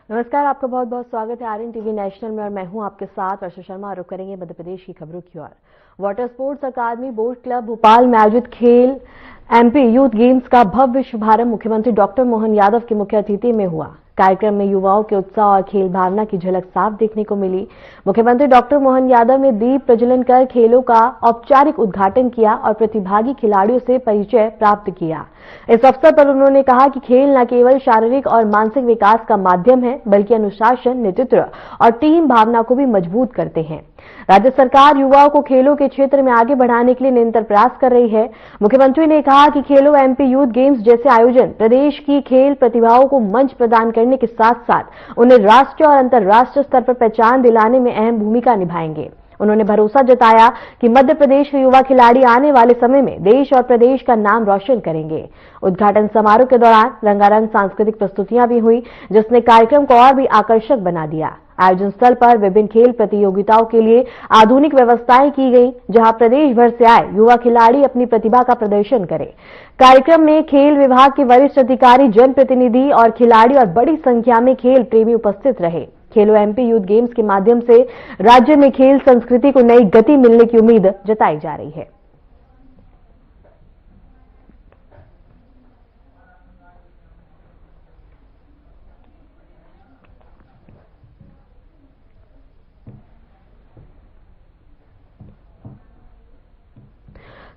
नमस्कार, आपका बहुत बहुत स्वागत है आरएन टीवी नेशनल में और मैं हूं आपके साथ वर्षा शर्मा। रुक करेंगे मध्य प्रदेश की खबरों की ओर। Water sports academy boat club Bhopal में आयोजित खेल एमपी यूथ गेम्स का भव्य शुभारंभ मुख्यमंत्री डॉक्टर मोहन यादव की मुख्य अतिथि में हुआ। कार्यक्रम में युवाओं के उत्साह और खेल भावना की झलक साफ देखने को मिली। मुख्यमंत्री डॉक्टर मोहन यादव ने दीप प्रज्वलन कर खेलों का औपचारिक उद्घाटन किया और प्रतिभागी खिलाड़ियों से परिचय प्राप्त किया। इस अवसर पर उन्होंने कहा कि खेल न केवल शारीरिक और मानसिक विकास का माध्यम है, बल्कि अनुशासन, नेतृत्व और टीम भावना को भी मजबूत करते हैं। राज्य सरकार युवाओं को खेलों के क्षेत्र में आगे बढ़ाने के लिए निरंतर प्रयास कर रही है। मुख्यमंत्री ने कहा कि खेलो एमपी यूथ गेम्स जैसे आयोजन प्रदेश की खेल प्रतिभाओं को मंच प्रदान करने के साथ साथ उन्हें राष्ट्रीय और अंतर्राष्ट्रीय स्तर पर पहचान दिलाने में अहम भूमिका निभाएंगे। उन्होंने भरोसा जताया कि मध्य प्रदेश के युवा खिलाड़ी आने वाले समय में देश और प्रदेश का नाम रोशन करेंगे। उद्घाटन समारोह के दौरान रंगारंग सांस्कृतिक प्रस्तुतियां भी हुई, जिसने कार्यक्रम को और भी आकर्षक बना दिया। आयोजन स्थल पर विभिन्न खेल प्रतियोगिताओं के लिए आधुनिक व्यवस्थाएं की गई, जहां प्रदेश भर से आए युवा खिलाड़ी अपनी प्रतिभा का प्रदर्शन करें। कार्यक्रम में खेल विभाग के वरिष्ठ अधिकारी, जनप्रतिनिधि और खिलाड़ी और बड़ी संख्या में खेल प्रेमी उपस्थित रहे। खेलो एमपी यूथ गेम्स के माध्यम से राज्य में खेल संस्कृति को नई गति मिलने की उम्मीद जताई जा रही है।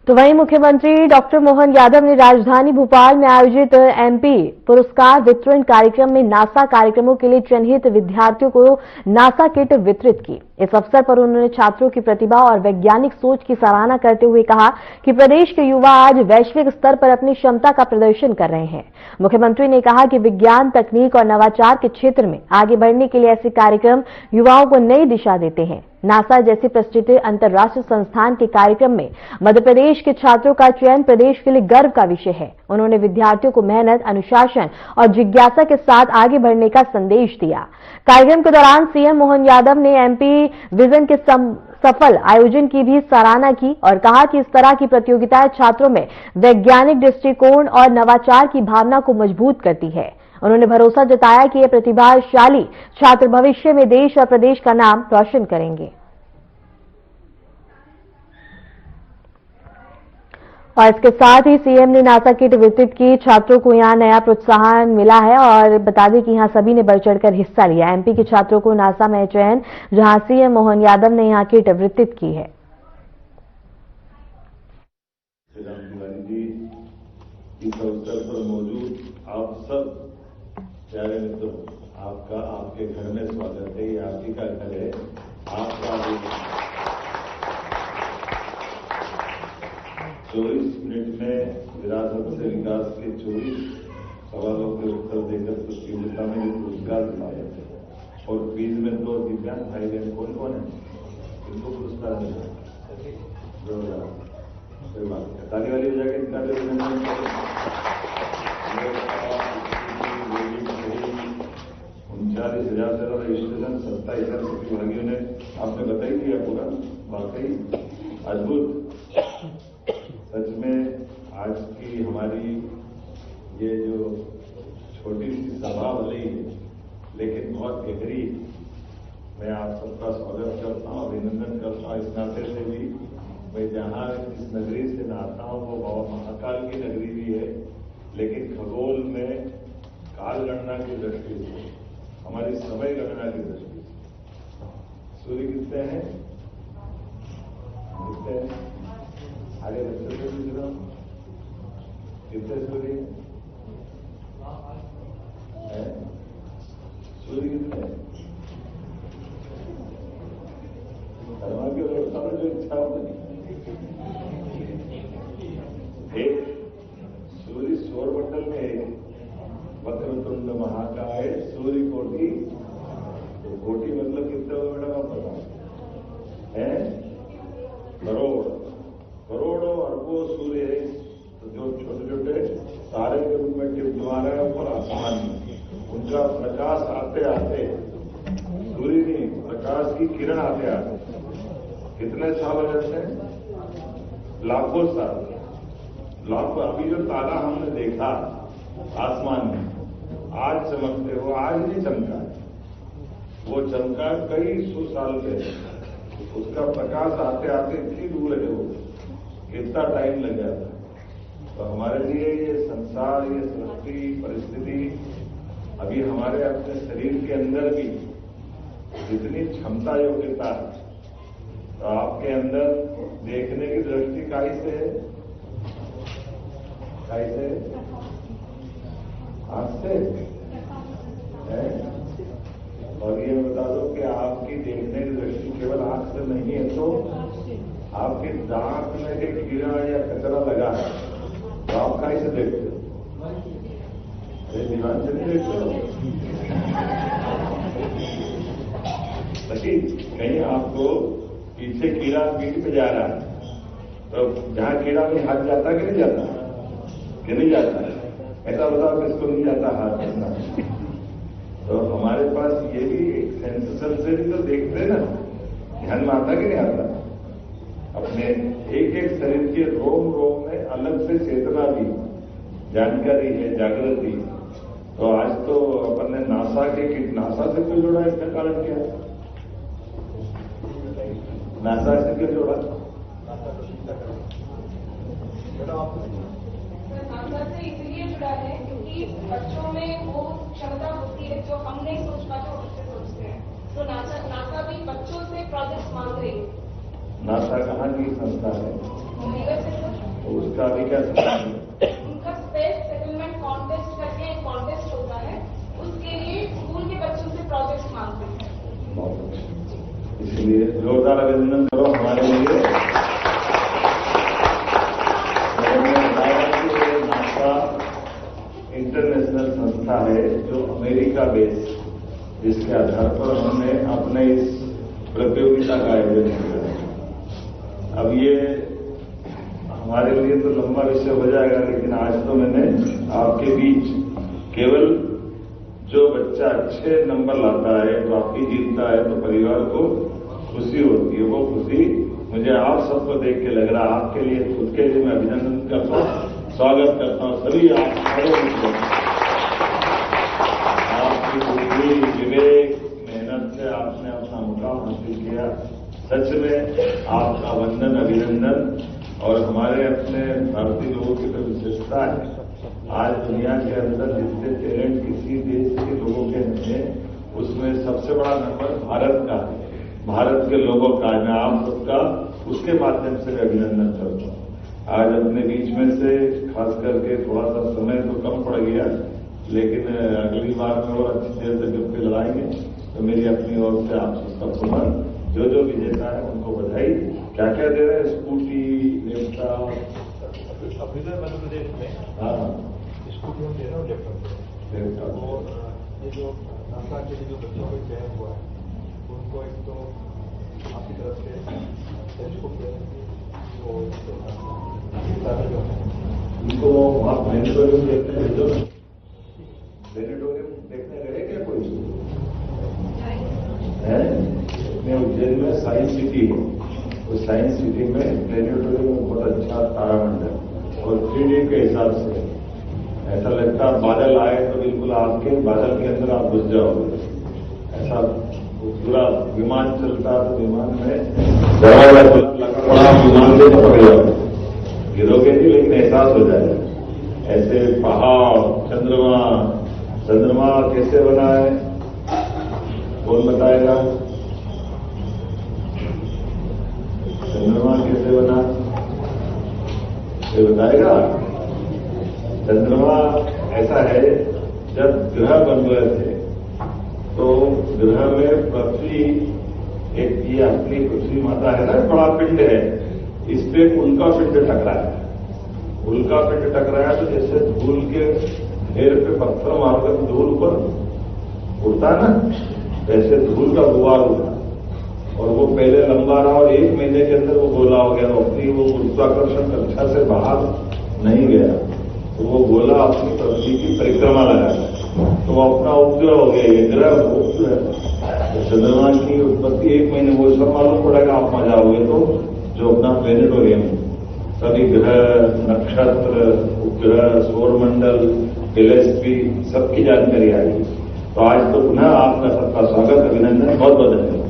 तो वहीं मुख्यमंत्री डॉक्टर मोहन यादव ने राजधानी भोपाल में आयोजित एमपी पुरस्कार वितरण कार्यक्रम में नासा कार्यक्रमों के लिए चयनित विद्यार्थियों को नासा किट वितरित की। इस अवसर पर उन्होंने छात्रों की प्रतिभा और वैज्ञानिक सोच की सराहना करते हुए कहा कि प्रदेश के युवा आज वैश्विक स्तर पर अपनी क्षमता का प्रदर्शन कर रहे हैं। मुख्यमंत्री ने कहा कि विज्ञान, तकनीक और नवाचार के क्षेत्र में आगे बढ़ने के लिए ऐसे कार्यक्रम युवाओं को नई दिशा देते हैं। नासा जैसी प्रतिष्ठित अंतर्राष्ट्रीय संस्थान के कार्यक्रम में मध्य प्रदेश के छात्रों का चयन प्रदेश के लिए गर्व का विषय है। उन्होंने विद्यार्थियों को मेहनत, अनुशासन और जिज्ञासा के साथ आगे बढ़ने का संदेश दिया। कार्यक्रम के दौरान सीएम मोहन यादव ने एमपी विजन के सफल आयोजन की भी सराहना की और कहा कि इस तरह की प्रतियोगिताएं छात्रों में वैज्ञानिक दृष्टिकोण और नवाचार की भावना को मजबूत करती है। उन्होंने भरोसा जताया कि ये प्रतिभाशाली छात्र भविष्य में देश और प्रदेश का नाम रोशन करेंगे। और इसके साथ ही सीएम ने नासा किट वितरित की। छात्रों को यहां नया प्रोत्साहन मिला है और बता दें कि यहां सभी ने बढ़ चढ़कर हिस्सा लिया। एमपी के छात्रों को नासा में चयन, जहां सीएम मोहन यादव ने यहां किट वितरित की है। इस अवसर पर मौजूद आप सब प्यारे मित्रों, आपका आपके घर में स्वागत है। ये आप ही का घर है। आपका 24 मिनट में विरासत से विकास के 24 सवालों के उत्तर देकर प्रतियोगिता में पुरस्कार दिलाए थे। और क्विज में तो दिव्यांग भाई बहन कौन कौन है, इनको पुरस्कार मिला। कोई बात नहीं, ताली वाली हो जाएगी। इनका 39,000 से ज्यादा रजिस्ट्रेशन 27,000 प्रतिभागियों ने आपने बताई दिया पूरा। वाकई अद्भुत। सच में आज की हमारी ये जो छोटी सी सभा भली है, लेकिन बहुत गहरी। मैं आप सबका स्वागत करता हूँ, अभिनंदन करता हूँ। इस नाते से भी मैं जहाँ इस नगरी से नाता हूँ वो बहुत महाकाल की नगरी भी है, लेकिन खगोल में काल गणना की दृष्टि से, हमारी समय गणना की दृष्टि से सूर्य कितने हैं, आगे बच्चों से पूछ रहा हूं, कितने सूर्य हैं? सूर्य कितने हैं? धर्मा की व्यवस्था में जो इच्छा होगी, एक सूर्य सौरमंडल में एक वक्रतुंड महाकाय सूर्य कोटि। तो कोटि मतलब कितने हो मैडम आप बताओ है? करोड़, करोड़ों अरबों सूर्य है। तो जो छोटे छोटे तारे के रूप में टिमटिमा रहे हैं ऊपर आसमान में, उनका प्रकाश आते आते, सूर्य नहीं, प्रकाश की किरण आते आते कितने साल हो जाते हैं? लाखों साल। लाखों। अभी जो तारा हमने देखा आसमान में, आज चमकते हो, आज नहीं चमका, वो चमका कई सौ साल पहले। उसका प्रकाश आते आते इतनी दूर है वो, कितना टाइम लग जाता है। तो हमारे लिए ये संसार, ये सृष्टि, परिस्थिति, अभी हमारे अपने शरीर के अंदर भी जितनी क्षमता योग्यता है, तो आपके अंदर देखने की दृष्टि कैसे है? कैसे? आंख से है? और ये बता दो कि आपकी देखने की दृष्टि केवल आंख से नहीं है, तो आपके दांत में जो कीड़ा या कचरा लगा है, तो आप कैसे देखते हो? अरे ध्यान से नहीं देखते हो। कहीं आपको पीछे कीड़ा पीठ पे जा रहा है, तो जहां कीड़ा में हाथ जाता कि नहीं जाता? कि नहीं जाता? ऐसा बताओ किसको नहीं जाता हाथ करना? तो हमारे पास ये भी एक सेंसेशन से भी तो देखते हैं ना, ध्यान में आता कि नहीं आता? अपने एक एक शरीर के रोम रोम में अलग से चेतना भी, जानकारी है, जागृति। तो आज तो अपन ने नासा से क्यों जोड़ा? इसका कारण क्या है? नासा से क्यों जोड़ा? नासा से इसलिए जुड़ा है क्योंकि बच्चों में वो क्षमता होती है जो हम नहीं सोच पाते, वो बच्चे सोचते हैं। तो नासा भी बच्चों से प्रोजेक्ट मांग रही है। नासा कहाँ की संस्था है? तो उसका अभी क्या संस्था है? उनका स्पेस सेटलमेंट कॉन्टेस्ट करके एक कॉन्टेस्ट होता है, उसके लिए स्कूल के बच्चों से प्रोजेक्ट मांगते हैं। बहुत अच्छा, इसलिए जोरदार अभिनंदन करो हमारे लिए। नासा इंटरनेशनल संस्था है जो अमेरिका बेस्ड, जिसके आधार पर हमने अपने इस प्रतियोगिता का आयोजन किया। अब ये हमारे लिए तो लंबा विषय हो जाएगा, लेकिन आज तो मैंने आपके बीच केवल जो बच्चा अच्छे नंबर लाता है, ट्रॉफी जीतता है, तो परिवार को खुशी होती है। वो खुशी मुझे आप सबको देख के लग रहा है। आपके लिए, खुद के लिए मैं अभिनंदन करता हूं, स्वागत करता हूं। सभी आप आपकी बुद्धि, विवेक, मेहनत से आपने अपना मुकाम हासिल किया। सच में आपका वंदन, अभिनंदन। और हमारे अपने भारतीय लोगों की तो विशेषता है, आज दुनिया के अंदर जितने टैलेंट किसी देश के लोगों के हैं, उसमें सबसे बड़ा नंबर भारत का है, भारत के लोगों का है। मैं आप सबका उसके माध्यम से अभिनंदन करता हूँ। आज अपने बीच में से खास करके थोड़ा सा समय तो कम पड़ गया, लेकिन अगली बार में और अच्छी देर तक जब पे लड़ाएंगे, तो मेरी अपनी ओर से आप सबका पुनः जो विजेता है उनको बधाई। क्या क्या दे रहे हैं? Scooty, laptop? अभी तो मध्य प्रदेश में हाँ, स्कूटी हम दे रहे हैं, लैपटॉप। और ये जो नासा के लिए जो बच्चों को चयन हुआ है, उनको एक तो आपकी तरफ से टेलीस्कोप इनको वहाँ प्लेनेटोरियम देखने भेजो। प्लेनेटोरियम देखने गए क्या कोई? है अपने उज्जैन में साइंस सिटी है, उस साइंस सिटी में प्लेनेटोरियम में बहुत अच्छा तारामंडल और 3D के हिसाब से ऐसा लगता है बादल आए तो बिल्कुल आपके बादल के अंदर आप घुस जाओगे। ऐसा पूरा विमान चलता तो विमान में बड़ा विमान से पकड़ जाओगे, गिरोगे नहीं लेकिन एहसास हो जाएगा। ऐसे पहाड़, चंद्रमा कैसे बना है कौन बताएगा? चंद्रमा कैसे बना ये बताएगा? चंद्रमा ऐसा है, जब ग्रह बन रहे थे तो ग्रह में पृथ्वी, एक ये अपनी पृथ्वी माता है ना, बड़ा पिंड है, इस पे उल्का पिंड टकराया। उल्का पिंड टकराया तो जैसे धूल के ढेर पे पत्थर मारकर धूल पर उड़ता है ना, वैसे धूल का गुबार उड़ा और वो पहले लंबा रहा और 1 महीने के अंदर वो गोला हो गया। अपनी वो गुरुत्वाकर्षण कक्षा से बाहर नहीं गया, तो वो गोला अपनी पृथ्वी की परिक्रमा लगाया, तो वो अपना उपग्रह हो गया। ये ग्रह उपग्रह, तो चंद्रमा की उत्पत्ति 1 महीने, वो सब मालूम पड़ेगा आप वहां जाओगे तो, जो अपना प्लेनेटोरियम सभी ग्रह, नक्षत्र, उपग्रह, सौरमंडल, टेलीस्कोपी सबकी जानकारी आएगी। तो आज तो पुनः आपका सबका स्वागत, अभिनंदन, बहुत बहुत धन्यवाद।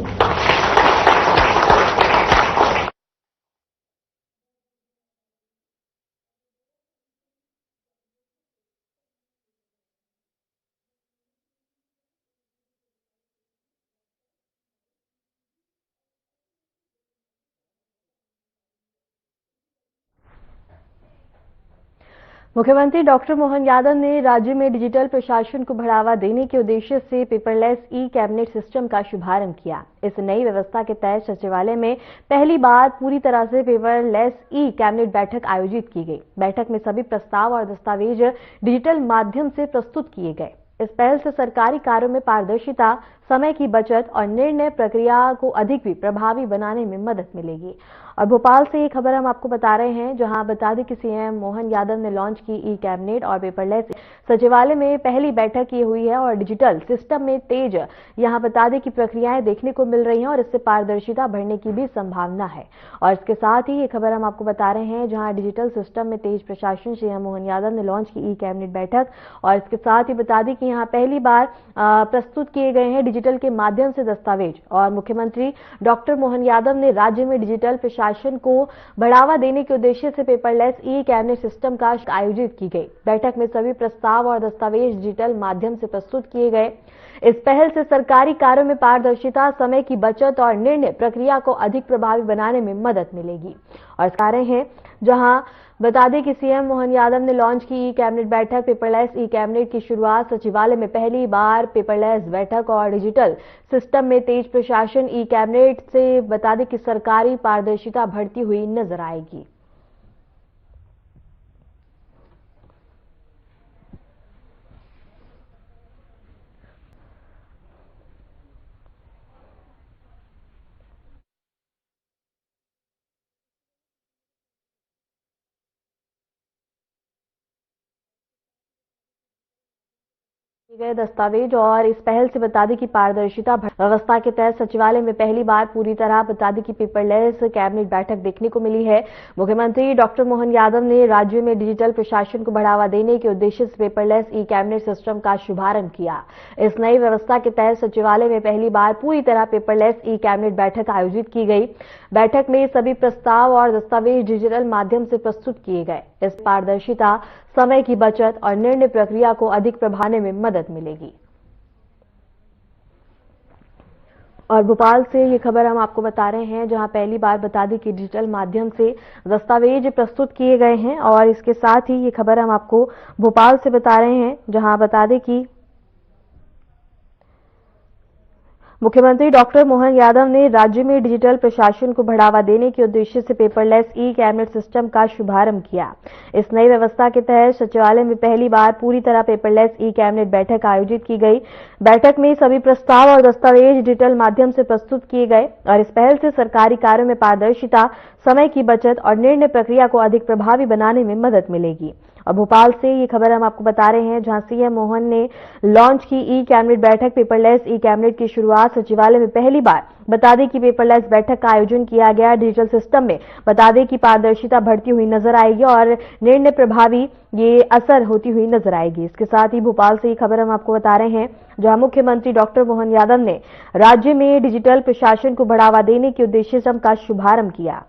मुख्यमंत्री डॉक्टर मोहन यादव ने राज्य में डिजिटल प्रशासन को बढ़ावा देने के उद्देश्य से पेपरलेस ई कैबिनेट सिस्टम का शुभारंभ किया। इस नई व्यवस्था के तहत सचिवालय में पहली बार पूरी तरह से पेपरलेस ई कैबिनेट बैठक आयोजित की गई। बैठक में सभी प्रस्ताव और दस्तावेज डिजिटल माध्यम से प्रस्तुत किए गए। इस पहल से सरकारी कार्यों में पारदर्शिता, समय की बचत और निर्णय प्रक्रिया को अधिक भी प्रभावी बनाने में मदद मिलेगी। और भोपाल से ये खबर हम आपको बता रहे हैं, जहां बता दें कि सीएम मोहन यादव ने लॉन्च की ई कैबिनेट और पेपरलेस सचिवालय में पहली बैठक ये हुई है और डिजिटल सिस्टम में तेज यहां बता दें कि प्रक्रियाएं देखने को मिल रही हैं और इससे पारदर्शिता बढ़ने की भी संभावना है। और इसके साथ ही ये खबर हम आपको बता रहे हैं, जहां डिजिटल सिस्टम में तेज प्रशासन, सीएम मोहन यादव ने लॉन्च की ई कैबिनेट बैठक। और इसके साथ ही बता दें कि यहां पहली बार प्रस्तुत किए गए हैं डिजिटल के माध्यम से दस्तावेज। और मुख्यमंत्री डॉक्टर मोहन यादव ने राज्य में डिजिटल प्रशासन को बढ़ावा देने के उद्देश्य से पेपरलेस ई कैबिनेट सिस्टम का आयोजित की गई। बैठक में सभी प्रस्ताव और दस्तावेज डिजिटल माध्यम से प्रस्तुत किए गए। इस पहल से सरकारी कार्यों में पारदर्शिता, समय की बचत और निर्णय प्रक्रिया को अधिक प्रभावी बनाने में मदद मिलेगी। और कार्य हैं, जहां बता दें कि सीएम मोहन यादव ने लॉन्च की ई कैबिनेट बैठक। पेपरलेस ई कैबिनेट की शुरुआत सचिवालय में पहली बार पेपरलेस बैठक और डिजिटल सिस्टम में तेज प्रशासन ई कैबिनेट से बता दें कि सरकारी पारदर्शिता बढ़ती हुई नजर आएगी। गए दस्तावेज और इस पहल से बता दें कि पारदर्शिता व्यवस्था के तहत सचिवालय में पहली बार पूरी तरह बता दें कि पेपरलेस कैबिनेट बैठक देखने को मिली है। मुख्यमंत्री डॉक्टर मोहन यादव ने राज्य में डिजिटल प्रशासन को बढ़ावा देने के उद्देश्य से पेपरलेस ई कैबिनेट सिस्टम का शुभारंभ किया। इस नई व्यवस्था के तहत सचिवालय में पहली बार पूरी तरह पेपरलेस ई कैबिनेट बैठक आयोजित की गई। बैठक में सभी प्रस्ताव और दस्तावेज डिजिटल माध्यम से प्रस्तुत किए गए। इस पारदर्शिता, समय की बचत और निर्णय प्रक्रिया को अधिक प्रभावी में मदद मिलेगी। और भोपाल से ये खबर हम आपको बता रहे हैं, जहां पहली बार बता दें कि डिजिटल माध्यम से दस्तावेज प्रस्तुत किए गए हैं। और इसके साथ ही ये खबर हम आपको भोपाल से बता रहे हैं, जहां बता दें कि मुख्यमंत्री डॉक्टर मोहन यादव ने राज्य में डिजिटल प्रशासन को बढ़ावा देने के उद्देश्य से पेपरलेस ई कैबिनेट सिस्टम का शुभारंभ किया। इस नई व्यवस्था के तहत सचिवालय में पहली बार पूरी तरह पेपरलेस ई कैबिनेट बैठक आयोजित की गई। बैठक में सभी प्रस्ताव और दस्तावेज डिजिटल माध्यम से प्रस्तुत किए गए। और इस पहल से सरकारी कार्यों में पारदर्शिता, समय की बचत और निर्णय प्रक्रिया को अधिक प्रभावी बनाने में मदद मिलेगी। और भोपाल से ये खबर हम आपको बता रहे हैं, जहां सीएम मोहन ने लॉन्च की ई कैबिनेट बैठक। पेपरलेस ई कैबिनेट की शुरुआत सचिवालय में पहली बार बता दें कि पेपरलेस बैठक का आयोजन किया गया। डिजिटल सिस्टम में बता दें कि पारदर्शिता बढ़ती हुई नजर आएगी और निर्णय प्रभावी ये असर होती हुई नजर आएगी। इसके साथ ही भोपाल से ये खबर हम आपको बता रहे हैं, जहां मुख्यमंत्री डॉक्टर मोहन यादव ने राज्य में डिजिटल प्रशासन को बढ़ावा देने के उद्देश्य से का शुभारंभ किया।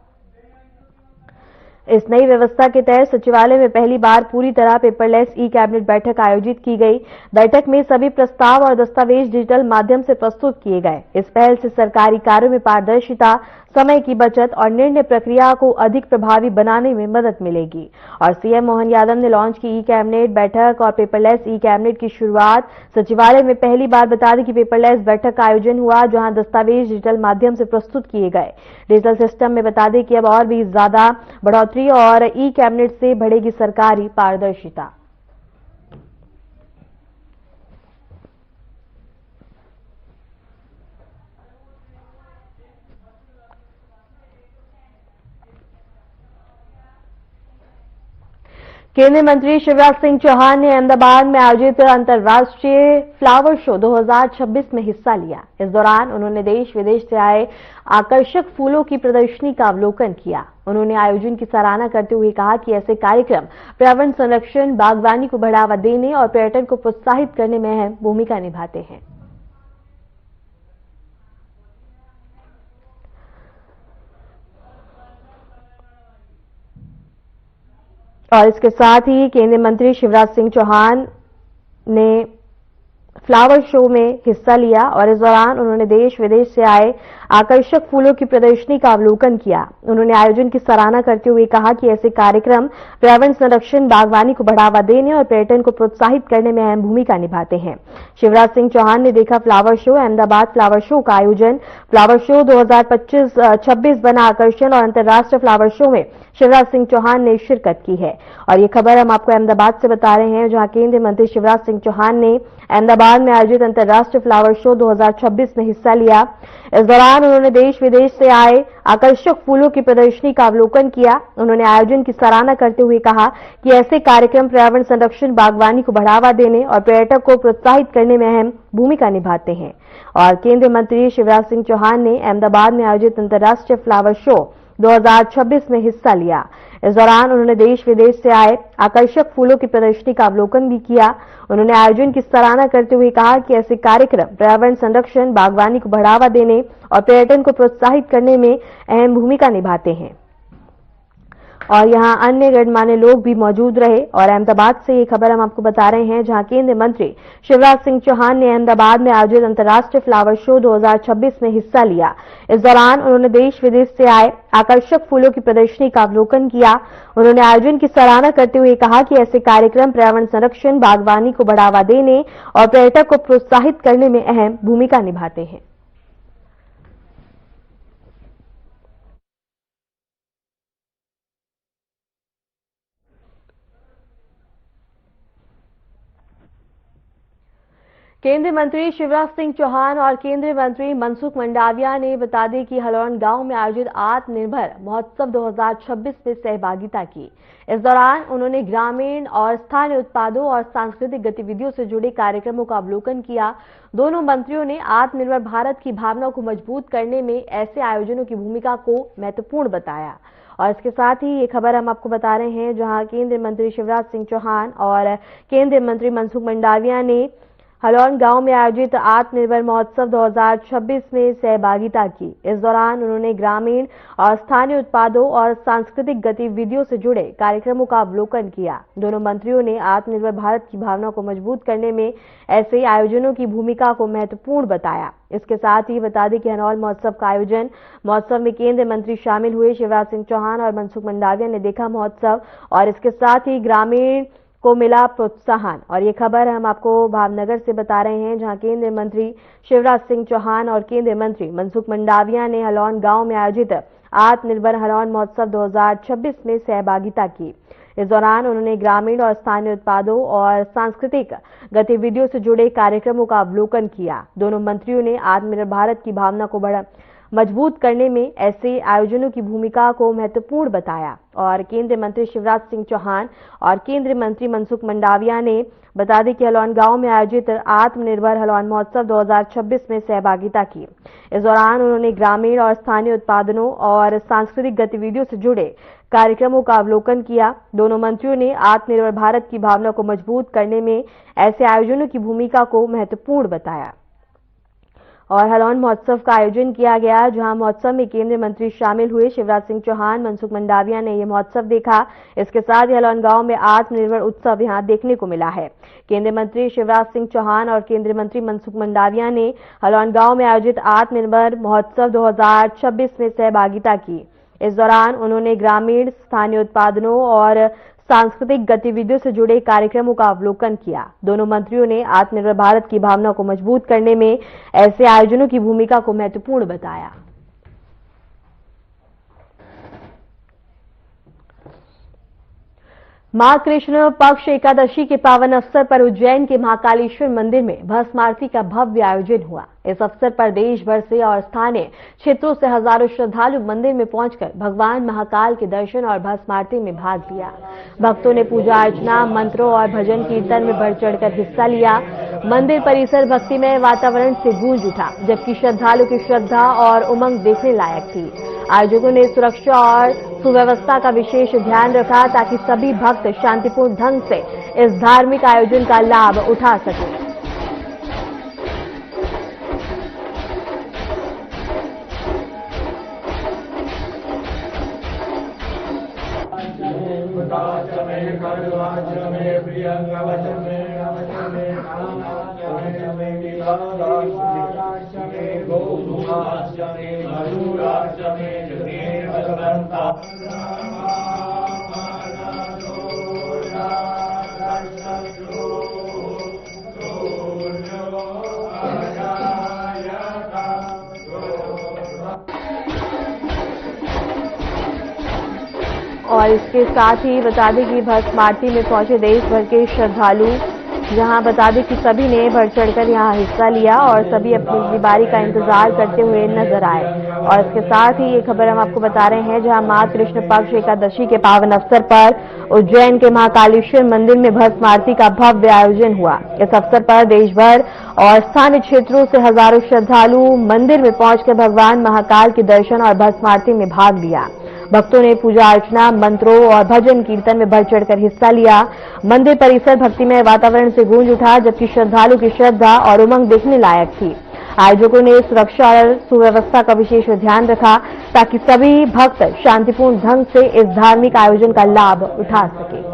इस नई व्यवस्था के तहत सचिवालय में पहली बार पूरी तरह पेपरलेस ई कैबिनेट बैठक आयोजित की गई। बैठक में सभी प्रस्ताव और दस्तावेज डिजिटल माध्यम से प्रस्तुत किए गए। इस पहल से सरकारी कार्यों में पारदर्शिता, समय की बचत और निर्णय प्रक्रिया को अधिक प्रभावी बनाने में मदद मिलेगी। और सीएम मोहन यादव ने लॉन्च की ई कैबिनेट बैठक और पेपरलेस ई कैबिनेट की शुरुआत सचिवालय में पहली बार बता दें कि पेपरलेस बैठक का आयोजन हुआ, जहां दस्तावेज डिजिटल माध्यम से प्रस्तुत किए गए। डिजिटल सिस्टम में बता दें कि अब और भी ज्यादा बढ़ोतरी और ई कैबिनेट से बढ़ेगी सरकारी पारदर्शिता। केंद्रीय मंत्री शिवराज सिंह चौहान ने अहमदाबाद में आयोजित अंतर्राष्ट्रीय फ्लावर शो 2026 में हिस्सा लिया। इस दौरान उन्होंने देश विदेश से आए आकर्षक फूलों की प्रदर्शनी का अवलोकन किया। उन्होंने आयोजन की सराहना करते हुए कहा कि ऐसे कार्यक्रम पर्यावरण संरक्षण, बागवानी को बढ़ावा देने और पर्यटन को प्रोत्साहित करने में अहम भूमिका निभाते हैं। और इसके साथ ही केंद्रीय मंत्री शिवराज सिंह चौहान ने फ्लावर शो में हिस्सा लिया और इस दौरान उन्होंने देश विदेश से आए आकर्षक फूलों की प्रदर्शनी का अवलोकन किया। उन्होंने आयोजन की सराहना करते हुए कहा कि ऐसे कार्यक्रम पर्यावरण संरक्षण, बागवानी को बढ़ावा देने और पर्यटन को प्रोत्साहित करने में अहम भूमिका निभाते हैं। शिवराज सिंह चौहान ने देखा flower show. Ahmedabad flower show का आयोजन फ्लावर शो 2026 बना आकर्षण और अंतर्राष्ट्रीय फ्लावर शो में शिवराज सिंह चौहान ने शिरकत की है। और ये खबर हम आपको अहमदाबाद से बता रहे हैं, जहां केंद्रीय मंत्री शिवराज सिंह चौहान ने अहमदाबाद में आयोजित अंतर्राष्ट्रीय फ्लावर शो 2026 में हिस्सा लिया। इस दौरान उन्होंने देश विदेश से आए आकर्षक फूलों की प्रदर्शनी का अवलोकन किया। उन्होंने आयोजन की सराहना करते हुए कहा कि ऐसे कार्यक्रम पर्यावरण संरक्षण, बागवानी को बढ़ावा देने और पर्यटक को प्रोत्साहित करने में अहम भूमिका निभाते हैं। और केंद्रीय मंत्री शिवराज सिंह चौहान ने अहमदाबाद में आयोजित अंतर्राष्ट्रीय फ्लावर शो 2026 में हिस्सा लिया। इस दौरान उन्होंने देश विदेश से आए आकर्षक फूलों की प्रदर्शनी का अवलोकन भी किया। उन्होंने आयोजन की सराहना करते हुए कहा कि ऐसे कार्यक्रम पर्यावरण संरक्षण, बागवानी को बढ़ावा देने और पर्यटन को प्रोत्साहित करने में अहम भूमिका निभाते हैं। और यहां अन्य गणमान्य लोग भी मौजूद रहे। और अहमदाबाद से ये खबर हम आपको बता रहे हैं, जहां केंद्रीय मंत्री शिवराज सिंह चौहान ने अहमदाबाद में आयोजित अंतर्राष्ट्रीय फ्लावर शो 2026 में हिस्सा लिया। इस दौरान उन्होंने देश विदेश से आए आकर्षक फूलों की प्रदर्शनी का अवलोकन किया। उन्होंने आयोजन की सराहना करते हुए कहा कि ऐसे कार्यक्रम पर्यावरण संरक्षण, बागवानी को बढ़ावा देने और पर्यटक को प्रोत्साहित करने में अहम भूमिका निभाते हैं। केंद्रीय मंत्री शिवराज सिंह चौहान और केंद्रीय मंत्री मनसुख मंडाविया ने बता दें कि हलौन गांव में आयोजित आत्मनिर्भर महोत्सव 2026 में सहभागिता की। इस दौरान उन्होंने ग्रामीण और स्थानीय उत्पादों और सांस्कृतिक गतिविधियों से जुड़े कार्यक्रमों का अवलोकन किया। दोनों मंत्रियों ने आत्मनिर्भर भारत की भावना को मजबूत करने में ऐसे आयोजनों की भूमिका को महत्वपूर्ण बताया। और इसके साथ ही ये खबर हम आपको बता रहे हैं, जहां केंद्रीय मंत्री शिवराज सिंह चौहान और केंद्रीय मंत्री मनसुख मंडाविया ने हलौन गांव में आयोजित आत्मनिर्भर महोत्सव 2026 में सहभागिता की। इस दौरान उन्होंने ग्रामीण और स्थानीय उत्पादों और सांस्कृतिक गतिविधियों से जुड़े कार्यक्रमों का अवलोकन किया। दोनों मंत्रियों ने आत्मनिर्भर भारत की भावना को मजबूत करने में ऐसे आयोजनों की भूमिका को महत्वपूर्ण बताया। इसके साथ ही बता दें कि हलौन महोत्सव का आयोजन महोत्सव में केंद्रीय मंत्री शामिल हुए। शिवराज सिंह चौहान और मनसुख मंडाविया ने देखा महोत्सव और इसके साथ ही ग्रामीण को मिला प्रोत्साहन। और ये खबर हम आपको भावनगर से बता रहे हैं, जहां केंद्रीय मंत्री शिवराज सिंह चौहान और केंद्रीय मंत्री मनसुख मंडाविया ने हलौन गांव में आयोजित आत्मनिर्भर हलौन महोत्सव 2026 में सहभागिता की। इस दौरान उन्होंने ग्रामीण और स्थानीय उत्पादों और सांस्कृतिक गतिविधियों से जुड़े कार्यक्रमों का अवलोकन किया। दोनों मंत्रियों ने आत्मनिर्भर भारत की भावना को मजबूत करने में ऐसे आयोजनों की भूमिका को महत्वपूर्ण बताया। और केंद्रीय मंत्री शिवराज सिंह चौहान और केंद्रीय मंत्री मनसुख मंडाविया ने बता दें कि हलौन गांव में आयोजित आत्मनिर्भर हलौन महोत्सव 2026 में सहभागिता की। इस दौरान उन्होंने ग्रामीण और स्थानीय उत्पादनों और सांस्कृतिक गतिविधियों से जुड़े कार्यक्रमों का अवलोकन किया। दोनों मंत्रियों ने आत्मनिर्भर भारत की भावना को मजबूत करने में ऐसे आयोजनों की भूमिका को महत्वपूर्ण बताया। और हलौन महोत्सव का आयोजन किया गया, जहां महोत्सव में केंद्रीय मंत्री शामिल हुए। शिवराज सिंह चौहान, मनसुख मंडाविया ने यह महोत्सव देखा। इसके साथ ही हलौन गांव में आत्मनिर्भर उत्सव यहां देखने को मिला है। केंद्रीय मंत्री शिवराज सिंह चौहान और केंद्रीय मंत्री मनसुख मंडाविया ने हलौन गांव में आयोजित आत्मनिर्भर महोत्सव 2026 में सहभागिता की। इस दौरान उन्होंने ग्रामीण, स्थानीय उत्पादनों और सांस्कृतिक गतिविधियों से जुड़े कार्यक्रमों का अवलोकन किया। दोनों मंत्रियों ने आत्मनिर्भर भारत की भावना को मजबूत करने में ऐसे आयोजनों की भूमिका को महत्वपूर्ण बताया। मां कृष्ण पक्ष एकादशी के पावन अवसर पर उज्जैन के महाकालेश्वर मंदिर में भस्म आरती का भव्य आयोजन हुआ। इस अवसर पर देश भर से और स्थानीय क्षेत्रों से हजारों श्रद्धालु मंदिर में पहुंचकर भगवान महाकाल के दर्शन और भस्म आरती में भाग लिया। भक्तों ने पूजा अर्चना, मंत्रों और भजन कीर्तन में बढ़ चढ़कर हिस्सा लिया। मंदिर परिसर भक्तिमय वातावरण से गूंज उठा, जबकि श्रद्धालु की श्रद्धा और उमंग देखने लायक थी। आयोजकों ने सुरक्षा और सुव्यवस्था का विशेष ध्यान रखा ताकि सभी भक्त शांतिपूर्ण ढंग से इस धार्मिक आयोजन का लाभ उठा सकें। और इसके साथ ही बता दें कि भस्म आरती में पहुंचे देश भर के श्रद्धालु, जहां बता दें कि सभी ने बढ़ चढ़कर यहां हिस्सा लिया और सभी अपनी अपनी बारी का इंतजार करते हुए नजर आए। और इसके साथ ही ये खबर हम आपको बता रहे हैं, जहां मां कृष्ण पक्ष एकादशी के पावन अवसर पर उज्जैन के महाकालेश्वर मंदिर में भस्म आरती का भव्य आयोजन हुआ। इस अवसर पर देश भर और स्थानीय क्षेत्रों से हजारों श्रद्धालु मंदिर में पहुंचकर भगवान महाकाल के दर्शन और भस्म आरती में भाग लिया। भक्तों ने पूजा अर्चना, मंत्रों और भजन कीर्तन में बढ़ चढ़कर हिस्सा लिया। मंदिर परिसर भक्तिमय वातावरण से गूंज उठा, जबकि श्रद्धालु की श्रद्धा और उमंग देखने लायक थी। आयोजकों ने सुरक्षा और सुव्यवस्था का विशेष ध्यान रखा ताकि सभी भक्त शांतिपूर्ण ढंग से इस धार्मिक आयोजन का लाभ उठा सके।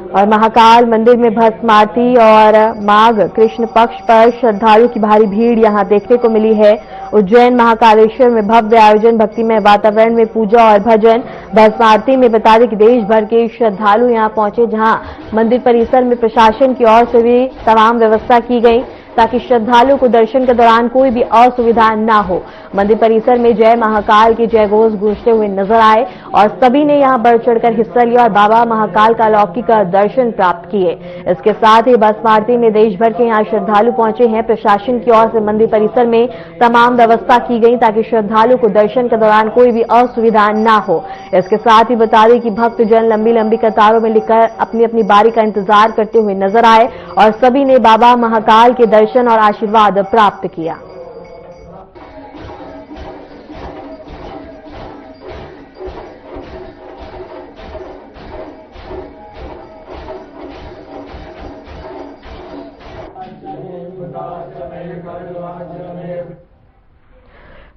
और महाकाल मंदिर में भस्म आरती और माघ कृष्ण पक्ष पर श्रद्धालु की भारी भीड़ यहां देखने को मिली है। उज्जैन महाकालेश्वर में भव्य आयोजन, भक्तिमय वातावरण में पूजा और भजन, भस्म आरती में बता दें कि देश भर के श्रद्धालु यहां पहुंचे, जहां मंदिर परिसर में प्रशासन की ओर से भी तमाम व्यवस्था की गई ताकि श्रद्धालुओं को दर्शन के दौरान कोई भी असुविधा न हो। मंदिर परिसर में जय महाकाल के जयघोष गूंजते हुए नजर आए और सभी ने यहां बढ़ चढ़कर हिस्सा लिया और बाबा महाकाल का अलौकिक दर्शन प्राप्त किए। इसके साथ ही भस्म आरती में देश भर के यहां श्रद्धालु पहुंचे हैं। प्रशासन की ओर से मंदिर परिसर में तमाम व्यवस्था की गई ताकि श्रद्धालु को दर्शन के दौरान कोई भी असुविधा न हो। इसके साथ ही बता दें कि भक्तजन लंबी लंबी कतारों में लिखकर अपनी अपनी बारी का इंतजार करते हुए नजर आए और सभी ने बाबा महाकाल के दर्शन और आशीर्वाद प्राप्त किया।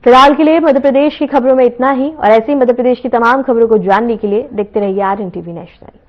फिलहाल के लिए मध्य प्रदेश की खबरों में इतना ही, और ऐसी मध्य प्रदेश की तमाम खबरों को जानने के लिए देखते रहिए RNTV नेशनल।